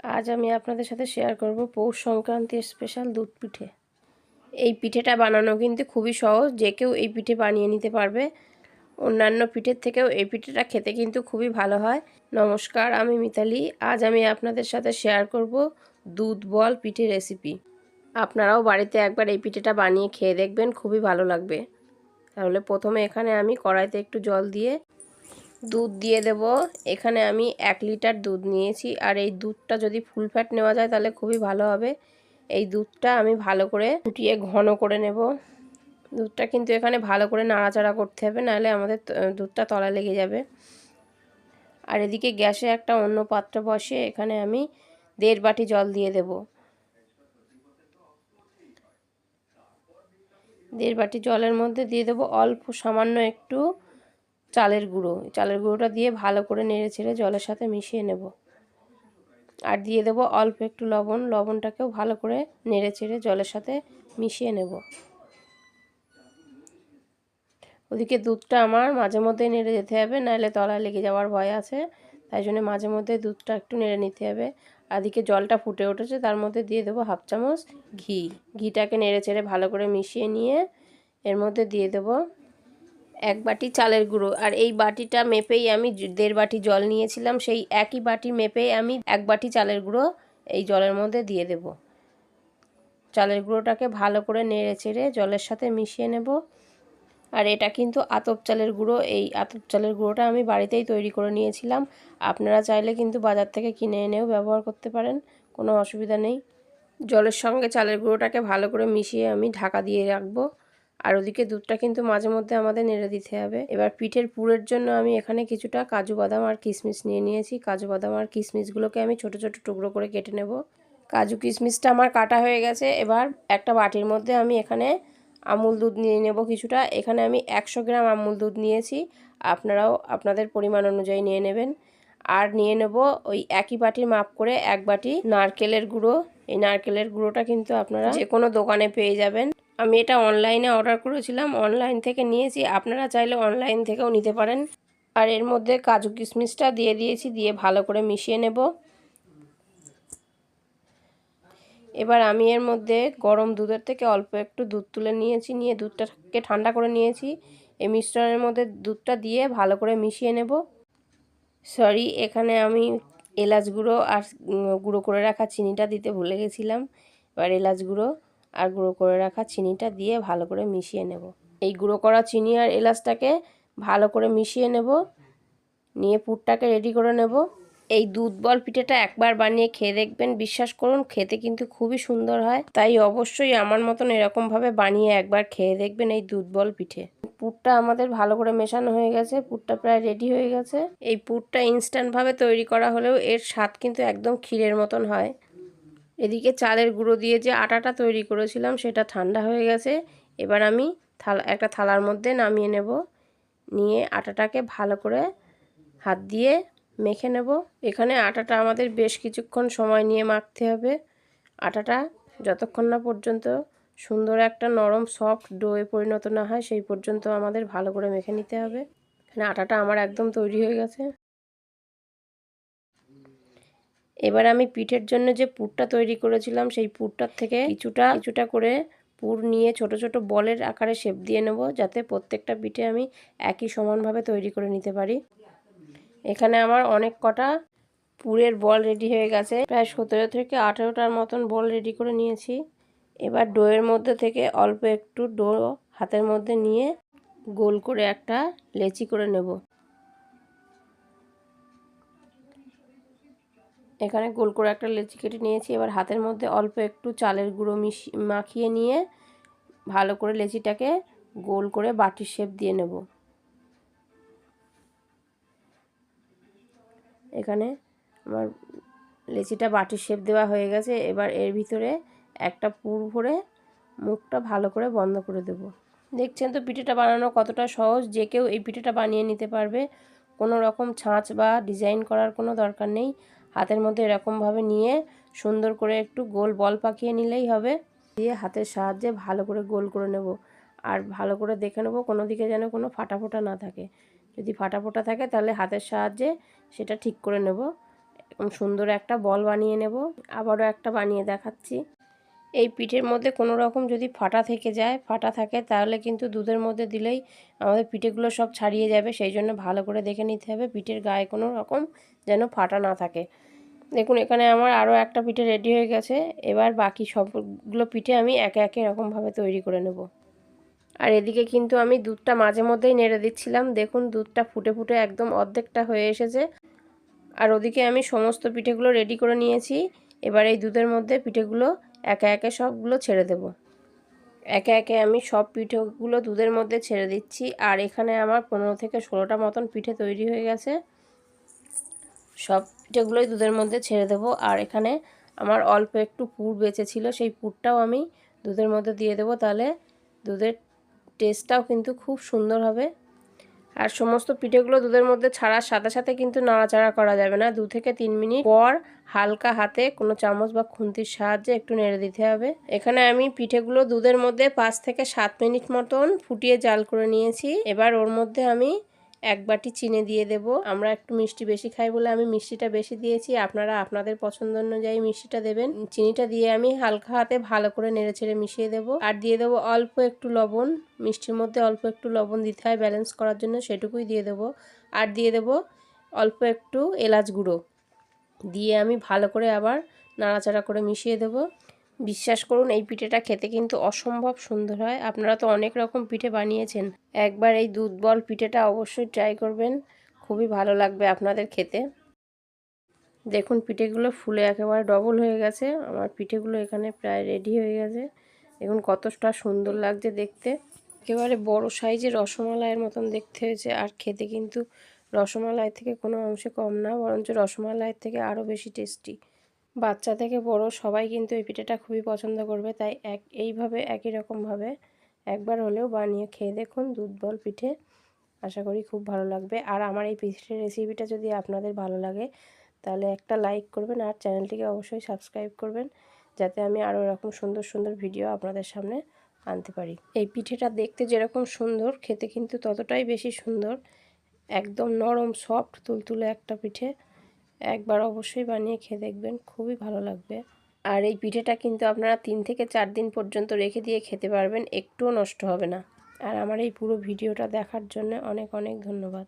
আজ আমি আপনাদের সাথে শেয়ার করব পৌষ সংক্রান্তির স্পেশাল দুধ পিঠে। এই পিঠেটা বানানো কিন্তু খুবই সহজ, যে কেউ এই পিঠে বানিয়ে নিতে পারবে। অন্যান্য পিঠের থেকেও এই পিঠেটা খেতে কিন্তু খুবই ভালো হয়। নমস্কার, আমি মিতালি। আজ আমি আপনাদের সাথে শেয়ার করব দুধ বল পিঠে রেসিপি। আপনারাও বাড়িতে একবার এই পিঠেটা বানিয়ে খেয়ে দেখবেন, খুবই ভালো লাগবে। তাহলে প্রথমে এখানে আমি কড়াইতে একটু জল দিয়ে দুধ দিয়ে দেব। এখানে আমি 1 লিটার দুধ নিয়েছি, আর এই দুধটা যদি ফুল ফ্যাট নেওয়া যায় তাহলে খুবই ভালো হবে। এই দুধটা আমি ভালো করে ফুটিয়ে ঘন করে নেব। দুধটা কিন্তু এখানে ভালো করে নাড়াচাড়া করতে হবে, নাহলে আমাদের দুধটা তলায় লেগে যাবে। আর এদিকে গ্যাসে একটা অন্য পাত্র বসিয়ে এখানে আমি 1.5 বাটি জল দিয়ে দেব। 1.5 বাটি জলের মধ্যে দিয়ে দেব অল্প সামান্য একটু চালের গুঁড়ো। চালের গুঁড়োটা দিয়ে ভালো করে নেড়ে ছেড়ে জলের সাথে মিশিয়ে নেব। আর দিয়ে দেব অল্প একটু লবণ। লবণটাকেও ভালো করে নেড়ে ছেড়ে জলের সাথে মিশিয়ে নেব। ওদিকে দুধটা আমার মাঝে মধ্যে নেড়ে যেতে হবে, নাহলে তলায় লেগে যাওয়ার ভয় আছে। তাই জন্য মাঝে মধ্যে দুধটা একটু নেড়ে নিতে হবে। আর এদিকে জলটা ফুটে উঠেছে, তার মধ্যে দিয়ে দেবো 1/2 চামচ ঘি। ঘিটাকে নেড়ে ছেড়ে ভালো করে মিশিয়ে নিয়ে এর মধ্যে দিয়ে দেবো 1 বাটি চালের গুঁড়ো। আর এই বাটিটা মেপেই আমি 1.5 বাটি জল নিয়েছিলাম, সেই একই বাটি মেপেই আমি 1 বাটি চালের গুঁড়ো এই জলের মধ্যে দিয়ে দেব। চালের গুঁড়োটাকে ভালো করে নেড়ে চেড়ে জলের সাথে মিশিয়ে নেব। আর এটা কিন্তু আতপ চালের গুঁড়ো। এই আতপ চালের গুঁড়োটা আমি বাড়িতেই তৈরি করে নিয়েছিলাম। আপনারা চাইলে কিন্তু বাজার থেকে কিনে এনেও ব্যবহার করতে পারেন, কোনো অসুবিধা নেই। জলের সঙ্গে চালের গুঁড়োটাকে ভালো করে মিশিয়ে আমি ঢাকা দিয়ে রাখবো। আর ওদিকে দুধটা কিন্তু মাঝে মধ্যে আমাদের নেড়ে দিতে হবে। এবার পিঠের পুরের জন্য আমি এখানে কিছুটা কাজু বাদাম আর কিশমিশ নিয়ে নিয়েছি। কাজু বাদাম আর কিশমিশগুলোকে আমি ছোট ছোট টুকরো করে কেটে নেব। কাজু কিশমিশটা আমার কাটা হয়ে গেছে। এবার একটা বাটির মধ্যে আমি এখানে আমুল দুধ নিয়ে নেব কিছুটা। এখানে আমি 100 গ্রাম আমুল দুধ নিয়েছি, আপনারাও আপনাদের পরিমাণ অনুযায়ী নিয়ে নেবেন। আর নিয়ে নেব ওই একই বাটির মাপ করে 1 বাটি নারকেলের গুঁড়ো। এই নারকেলের গুঁড়োটা কিন্তু আপনারা যে কোনো দোকানে পেয়ে যাবেন। আমি এটা অনলাইনে অর্ডার করেছিলাম, অনলাইন থেকে নিয়েছি, আপনারা চাইলে অনলাইন থেকেও নিতে পারেন। আর এর মধ্যে কাজু কিশমিশটা দিয়ে দিয়েছি, দিয়ে ভালো করে মিশিয়ে নেব। এবার আমি এর মধ্যে গরম দুধের থেকে অল্প একটু দুধ তুলে নিয়েছি, নিয়ে দুধটাকে ঠান্ডা করে নিয়েছি। এই মিশ্রণের মধ্যে দুধটা দিয়ে ভালো করে মিশিয়ে নেব। এখানে আমি এলাচ গুঁড়ো আর গুঁড়ো করে রাখা চিনিটা দিতে ভুলে গেছিলাম। এবার এলাচ গুঁড়ো আর গুঁড়ো করে রাখা চিনিটা দিয়ে ভালো করে মিশিয়ে নেব। এই গুঁড়ো করা চিনি আর এলাচটাকে ভালো করে মিশিয়ে নেব, নিয়ে পুরটাকে রেডি করে নেব। এই দুধ বল পিঠেটা একবার বানিয়ে খেয়ে দেখবেন, বিশ্বাস করুন খেতে কিন্তু খুবই সুন্দর হয়। তাই অবশ্যই আমার মতন এরকমভাবে বানিয়ে একবার খেয়ে দেখবেন এই দুধ বল পিঠে। পুরটা আমাদের ভালো করে মেশানো হয়ে গেছে, পুরটা প্রায় রেডি হয়ে গেছে। এই পুরটা ইনস্ট্যান্টভাবে তৈরি করা হলেও এর স্বাদ কিন্তু একদম ক্ষীরের মতন হয়। এদিকে চালের গুঁড়ো দিয়ে যে আটাটা তৈরি করেছিলাম সেটা ঠান্ডা হয়ে গেছে। এবার আমি একটা থালার মধ্যে নামিয়ে নেব, নিয়ে আটাটাকে ভালো করে হাত দিয়ে মেখে নেব। এখানে আটাটা আমাদের বেশ কিছুক্ষণ সময় নিয়ে মাখতে হবে। আটাটা যতক্ষণ না পর্যন্ত সুন্দর একটা নরম সফট ডোয়ে পরিণত না হয় সেই পর্যন্ত আমাদের ভালো করে মেখে নিতে হবে। এখানে আটাটা আমার একদম তৈরি হয়ে গেছে। এবার আমি পিঠের জন্য যে পুরটা তৈরি করেছিলাম সেই পুরটার থেকে কিছুটা কিছুটা করে পুর নিয়ে ছোট ছোট বলের আকারে শেপ দিয়ে নেব, যাতে প্রত্যেকটা পিঠে আমি একই সমানভাবে তৈরি করে নিতে পারি। এখানে আমার অনেক কটা পুরের বল রেডি হয়ে গেছে, প্রায় 17 থেকে 18টার মতন বল রেডি করে নিয়েছি। এবার ডোয়ের মধ্যে থেকে অল্প একটু ডো হাতের মধ্যে নিয়ে গোল করে একটা লেচি করে নেব। এখানে গোল করে একটা লেচি কেটে নিয়েছি। এবার হাতের মধ্যে অল্প একটু চালের গুঁড়ো মাখিয়ে নিয়ে ভালো করে লেচিটাকে গোল করে বাটির শেপ দিয়ে নেব। এখানে আমার লেচিটা বাটির শেপ দেওয়া হয়ে গেছে। এবার এর ভিতরে একটা পুর ভরে মুখটা ভালো করে বন্ধ করে দেব। দেখছেন তো পিঠেটা বানানো কতটা সহজ, যে কেউ এই পিঠেটা বানিয়ে নিতে পারবে। কোনো রকম ছাঁচ বা ডিজাইন করার কোনো দরকার নেই। হাতের মধ্যে এরকমভাবে নিয়ে সুন্দর করে একটু গোল বল পাকিয়ে নিলেই হবে। দিয়ে হাতের সাহায্যে ভালো করে গোল করে নেব। আর ভালো করে দেখে নেব কোনো দিকে যেন কোনো ফাটা ফোটা না থাকে। যদি ফাটা ফোটা থাকে তাহলে হাতের সাহায্যে সেটা ঠিক করে নেব। এরকম সুন্দর একটা বল বানিয়ে নেব। আবারও একটা বানিয়ে দেখাচ্ছি। এই পিঠের মধ্যে কোনো রকম যদি ফাটা থেকে যায়, ফাটা থাকে, তাহলে কিন্তু দুধের মধ্যে দিলেই আমাদের পিঠেগুলো সব ছাড়িয়ে যাবে। সেই জন্য ভালো করে দেখে নিতে হবে পিঠের গায়ে কোনো রকম যেন ফাটা না থাকে। দেখুন এখানে আমার আরও একটা পিঠে রেডি হয়ে গেছে। এবার বাকি সবগুলো পিঠে আমি একে একে এরকমভাবে তৈরি করে নেব। আর এদিকে কিন্তু আমি দুধটা মাঝে মধ্যেই নেড়ে দিচ্ছিলাম। দেখুন দুধটা ফুটে ফুটে একদম অর্ধেকটা হয়ে এসেছে। আর ওদিকে আমি সমস্ত পিঠেগুলো রেডি করে নিয়েছি। এবার এই দুধের মধ্যে পিঠেগুলো একে একে সবগুলো ছেড়ে দেব। একে একে আমি সব পিঠেগুলো দুধের মধ্যে ছেড়ে দিচ্ছি। আর এখানে আমার 15 থেকে 16টা মতন পিঠে তৈরি হয়ে গেছে। সব পিঠেগুলোই দুধের মধ্যে ছেড়ে দেব। আর এখানে আমার অল্প একটু পুর বেঁচে ছিল, সেই পুরটাও আমি দুধের মধ্যে দিয়ে দেব। তাহলে দুধের টেস্টটাও কিন্তু খুব সুন্দর হবে। আর সমস্ত পিঠেগুলো দুধের মধ্যে ছাড়ার সাথে সাথে কিন্তু নাড়াচাড়া করা যাবে না। 2 থেকে 3 মিনিট পর হালকা হাতে কোনো চামচ বা খুন্তির সাহায্যে একটু নেড়ে দিতে হবে। এখানে আমি পিঠেগুলো দুধের মধ্যে 5 থেকে 7 মিনিট মতন ফুটিয়ে জাল করে নিয়েছি। এবার ওর মধ্যে আমি 1 বাটি চিনি দিয়ে দেব। আমরা একটু মিষ্টি বেশি খাই বলে আমি মিষ্টিটা বেশি দিয়েছি। আপনারা আপনাদের পছন্দ অনুযায়ী মিষ্টিটা দেবেন। চিনিটা দিয়ে আমি হালকা হাতে ভালো করে নেড়েচেড়ে মিশিয়ে দেব। আর দিয়ে দেবো অল্প একটু লবণ। মিষ্টির মধ্যে অল্প একটু লবণ দিতে হয় ব্যালেন্স করার জন্য, সেটুকুই দিয়ে দেবো। আর দিয়ে দেবো অল্প একটু এলাচ গুঁড়ো দিয়ে আমি ভালো করে আবার নাড়াচাড়া করে মিশিয়ে দেব। বিশ্বাস করুন এই পিঠেটা খেতে কিন্তু অসম্ভব সুন্দর হয়। আপনারা তো অনেক রকম পিঠে বানিয়েছেন, একবার এই দুধ বল পিঠেটা অবশ্যই ট্রাই করবেন, খুবই ভালো লাগবে আপনাদের খেতে। দেখুন পিঠেগুলো ফুলে একেবারে ডবল হয়ে গেছে। আমার পিঠেগুলো এখানে প্রায় রেডি হয়ে গেছে। দেখুন কতটা সুন্দর লাগছে দেখতে, একেবারে বড় সাইজের রসমালাইয়ের মতন দেখতে হয়েছে। আর খেতে কিন্তু রসমালাই থেকে কোনো অংশে কম না, বরঞ্চ রসমালাইয়ের থেকে আরও বেশি টেস্টি। বাচ্চা থেকে বড় সবাই কিন্তু এই পিঠেটা খুবই পছন্দ করবে। তাই এইভাবে একই রকমভাবে একবার হলেও বানিয়ে খেয়ে দেখুন দুধ বল পিঠে, আশা করি খুব ভালো লাগবে। আর আমার এই পিঠের রেসিপিটা যদি আপনাদের ভালো লাগে তাহলে একটা লাইক করবেন আর চ্যানেলটিকে অবশ্যই সাবস্ক্রাইব করবেন, যাতে আমি আরও এরকম সুন্দর সুন্দর ভিডিও আপনাদের সামনে আনতে পারি। এই পিঠেটা দেখতে যেরকম সুন্দর, খেতে কিন্তু ততটাই বেশি সুন্দর। একদম নরম সফট তুলতুলে একটা পিঠে। একবার অবশ্যই বানিয়ে খেয়ে দেখবেন, খুবই ভালো লাগবে। আর এই পিঠেটা কিন্তু আপনারা 3 থেকে 4 দিন পর্যন্ত রেখে দিয়ে খেতে পারবেন, একটুও নষ্ট হবে না। আর আমার এই পুরো ভিডিওটা দেখার জন্য অনেক অনেক ধন্যবাদ।